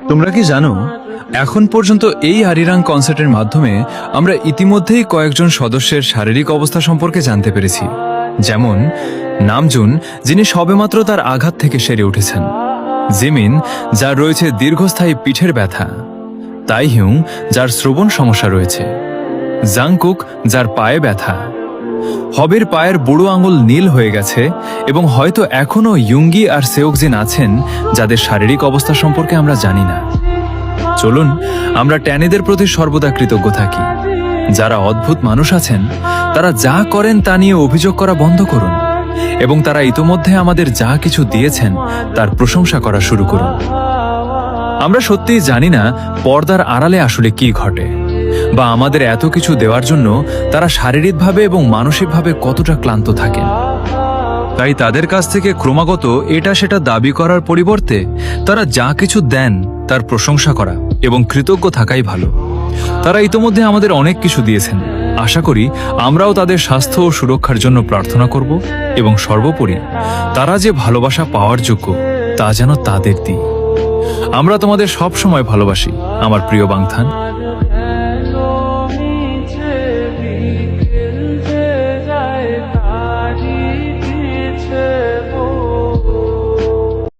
তোমরা কি জানো, এখন পর্যন্ত এই আরিরাং কনসার্টের মাধ্যমে আমরা ইতিমধ্যেই কয়েকজন সদস্যের শারীরিক অবস্থা সম্পর্কে জানতে পেরেছি। যেমন নামজুন, যিনি সবেমাত্র তার আঘাত থেকে সেরে উঠেছেন; জিমিন, যার রয়েছে দীর্ঘস্থায়ী পিঠের ব্যথা; তাইহিউং, যার শ্রবণ সমস্যা রয়েছে; জাংকুক, যার পায়ে ব্যথা; হবের পায়ের বুড়ো আঙুল নীল হয়ে গেছে, এবং হয়তো এখনও ইয়ুঙ্গি আর সেওকজিন আছেন, যাদের শারীরিক অবস্থা সম্পর্কে আমরা জানি না। চলুন আমরা ট্যানিদের প্রতি সর্বদা কৃতজ্ঞ থাকি। যারা অদ্ভুত মানুষ আছেন, তারা যা করেন তা নিয়ে অভিযোগ করা বন্ধ করুন, এবং তারা ইতোমধ্যে আমাদের যা কিছু দিয়েছেন তার প্রশংসা করা শুরু করুন। আমরা সত্যিই জানি না পর্দার আড়ালে আসলে কি ঘটে, বা আমাদের এত কিছু দেওয়ার জন্য তারা শারীরিকভাবে এবং মানসিকভাবে কতটা ক্লান্ত থাকেন। তাই তাদের কাছ থেকে ক্রমাগত এটা সেটা দাবি করার পরিবর্তে তারা যা কিছু দেন তার প্রশংসা করা এবং কৃতজ্ঞ থাকাই ভালো। তারা ইতোমধ্যে আমাদের অনেক কিছু দিয়েছেন। আশা করি আমরাও তাদের স্বাস্থ্য ও সুরক্ষার জন্য প্রার্থনা করব, এবং সর্বোপরি তারা যে ভালোবাসা পাওয়ার যোগ্য তা যেন তাদের দিই। আমরা তোমাদের সব সময় ভালোবাসি, আমার প্রিয় বাংথান।